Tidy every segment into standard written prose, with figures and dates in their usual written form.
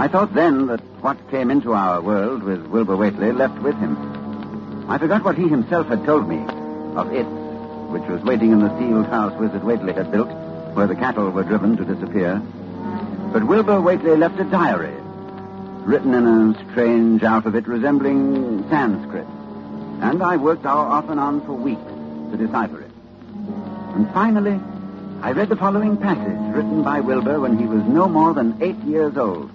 I thought then that what came into our world with Wilbur Whately left with him. I forgot what he himself had told me of it, which was waiting in the sealed house Wizard Whately had built, where the cattle were driven to disappear. But Wilbur Whately left a diary, written in a strange alphabet resembling Sanskrit. And I worked off and on for weeks to decipher it. And finally, I read the following passage written by Wilbur when he was no more than 8 years old.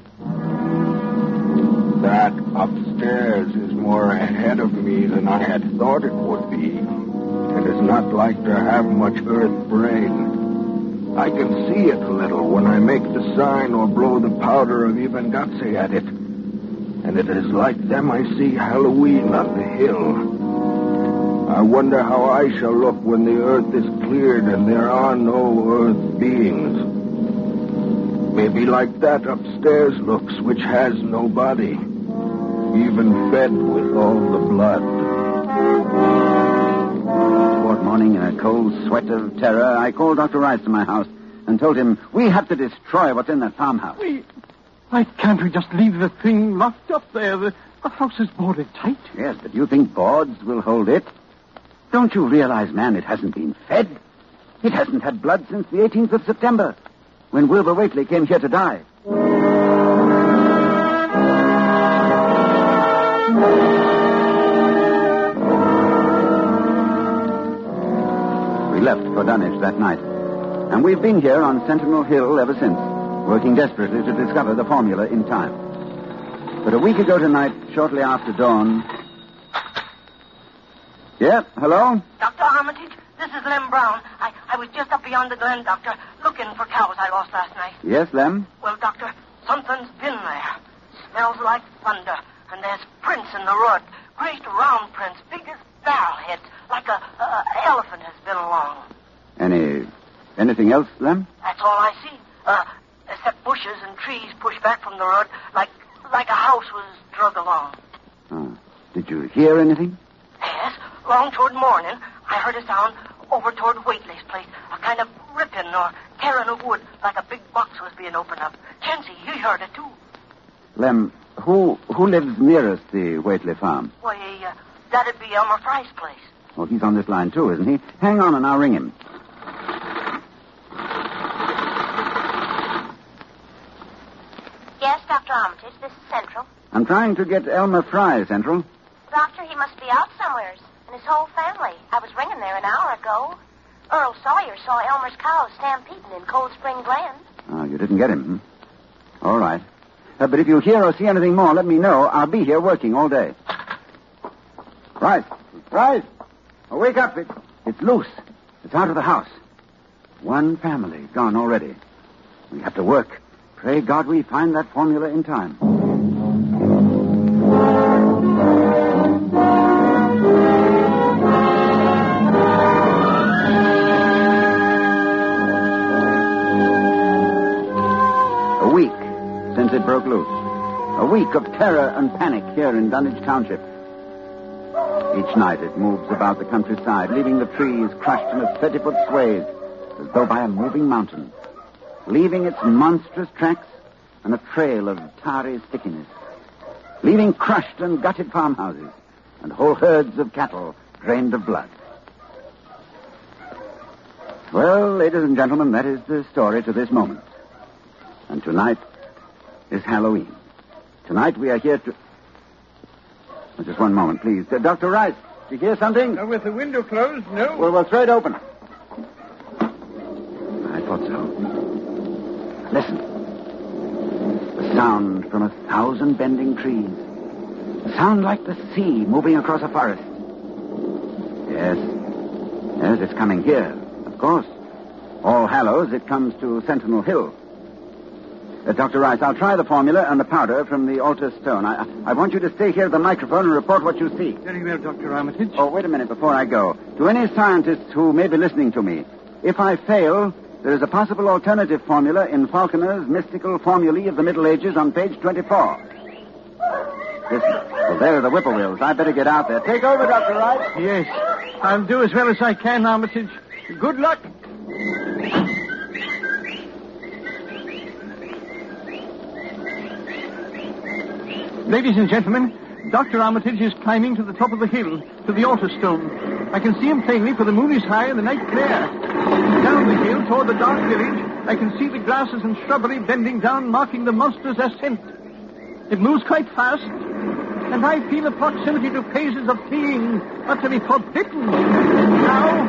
That upstairs is more ahead of me than I had thought it would be. It is not like to have much earth brain. I can see it a little when I make the sign or blow the powder of Ivengatse at it. And it is like them I see Halloween on the hill. I wonder how I shall look when the earth is cleared and there are no earth beings. Maybe like that upstairs looks, which has no body, even fed with all the blood. Toward morning, in a cold sweat of terror, I called Dr. Rice to my house and told him we have to destroy what's in that farmhouse. Why can't we just leave the thing locked up there? The house is boarded tight. Yes, but you think boards will hold it? Don't you realize, man, it hasn't been fed? It hasn't had blood since the 18th of September, when Wilbur Whately came here to die. We left for Dunwich that night, and we've been here on Sentinel Hill ever since, working desperately to discover the formula in time. But a week ago tonight, shortly after dawn... Yeah, hello? Dr. Armitage, this is Lem Brown. I was just up beyond the glen, Doctor, looking for cows I lost last night. Yes, Lem? Well, Doctor, something's been there. Smells like thunder, and there's prints in the road. Great round prints, big as barrel heads, like a elephant has been along. Anything else, Lem? That's all I see. Except bushes and trees pushed back from the road, like a house was drug along. Oh. Did you hear anything? Yes, long toward morning, I heard a sound over toward Whately's place, a kind of ripping or tearing of wood, like a big box was being opened up. Chancy, you heard it too. Lem, who lives nearest the Whately farm? Why, that'd be Elmer Fry's place. Oh, he's on this line too, isn't he? Hang on and I'll ring him. Yes, Dr. Armitage, this is Central. I'm trying to get Elmer Fry, Central. Doctor, he must be out somewheres, and his whole family. I was ringing there an hour ago. Earl Sawyer saw Elmer's cows stampeding in Cold Spring Glen. Oh, you didn't get him, hmm? All right. But if you hear or see anything more, let me know. I'll be here working all day. Rise. Oh, wake up. It's loose. It's out of the house. One family gone already. We have to work. Pray God we find that formula in time. A week since it broke loose. A week of terror and panic here in Dunwich Township. Each night it moves about the countryside, leaving the trees crushed in a 30-foot swathe, as though by a moving mountain, leaving its monstrous tracks and a trail of tarry stickiness, leaving crushed and gutted farmhouses and whole herds of cattle drained of blood. Well, ladies and gentlemen, that is the story to this moment. And tonight is Halloween. Tonight we are here to... Oh, just one moment, please. Dr. Rice, did you hear something? With the window closed, no. Well, we'll throw it open. I thought so. Listen. The sound from 1,000 bending trees. A sound like the sea moving across a forest. Yes, it's coming here, of course. All Hallows, it comes to Sentinel Hill. Dr. Rice, I'll try the formula and the powder from the altar stone. I want you to stay here at the microphone and report what you see. Very well, Dr. Armitage. Oh, wait a minute before I go. To any scientists who may be listening to me, if I fail, there is a possible alternative formula in Falconer's Mystical Formulae of the Middle Ages on page 24. Listen. Well, there are the whippoorwills. I better get out there. Take over, Dr. Rice. Yes. I'll do as well as I can, Armitage. Good luck. Ladies and gentlemen, Dr. Armitage is climbing to the top of the hill, to the altar stone. I can see him plainly, for the moon is high and the night clear. Down the hill, toward the dark village, I can see the grasses and shrubbery bending down, marking the monster's ascent. It moves quite fast, and I feel a proximity to phases of being utterly forbidden. Now,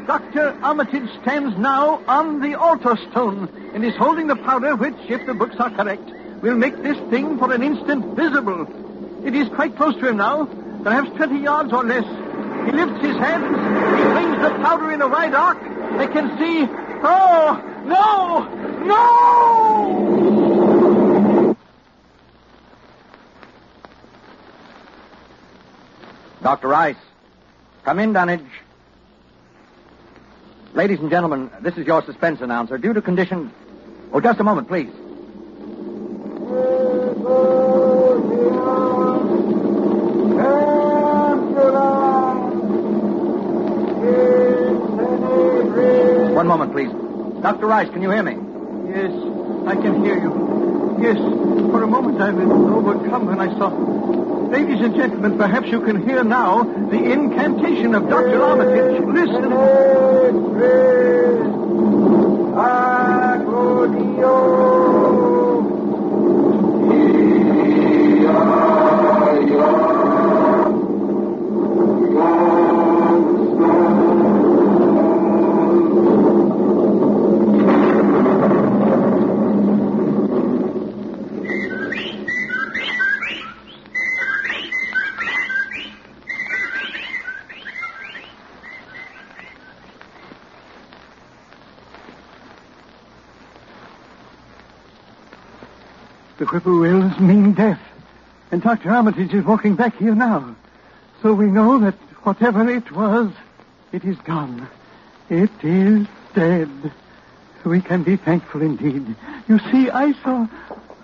Dr. Armitage stands now on the altar stone and is holding the powder which, if the books are correct, will make this thing for an instant visible. It is quite close to him now, perhaps 20 yards or less. He lifts his hands. He flings the powder in a wide arc. I can see... Oh, no! No! Dr. Rice. Come in, Dunwich. Ladies and gentlemen, this is your suspense announcer. Due to condition... Oh, just a moment, please. One moment, please. Dr. Rice, can you hear me? Yes, I can hear you. Yes, for a moment I was overcome when I saw... Ladies and gentlemen, perhaps you can hear now the incantation of Dr. Armitage. Listen. The whippoorwills mean death. And Dr. Armitage is walking back here now. So we know that whatever it was, it is gone. It is dead. We can be thankful indeed. You see, I saw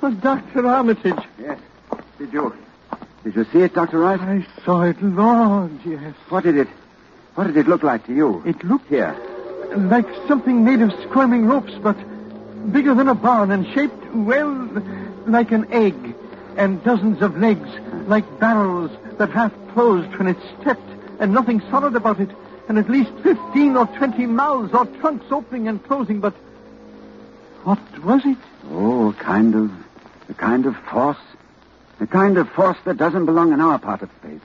Dr. Armitage. Yes. Did you see it, Dr. Rice? I saw it, Lord, yes. What did it look like to you? It looked here. Like something made of squirming ropes, but bigger than a barn and shaped, well, like an egg, and dozens of legs, like barrels that half closed when it stepped, and nothing solid about it, and at least 15 or 20 mouths or trunks opening and closing, but what was it? Oh, a kind of force. The kind of force that doesn't belong in our part of space.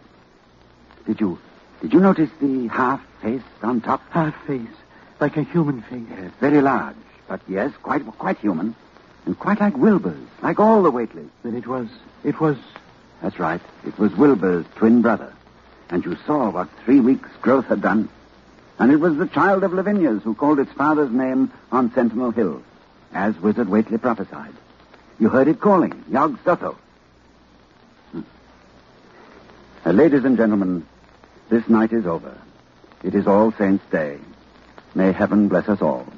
Did you notice the half face on top? Half face, like a human face. Yes, very large, but yes, quite human. And quite like Wilbur's, like all the Whateleys. Then it was... That's right. It was Wilbur's twin brother. And you saw what 3 weeks' growth had done. And it was the child of Lavinia's who called its father's name on Sentinel Hill, as Wizard Whately prophesied. You heard it calling, Yog Sotho. Ladies and gentlemen, this night is over. It is All Saints' Day. May heaven bless us all.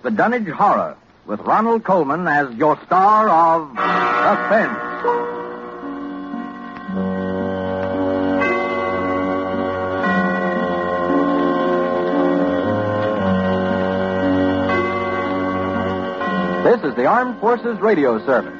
The Dunwich Horror, with Ronald Colman as your star of Suspense. This is the Armed Forces Radio Service.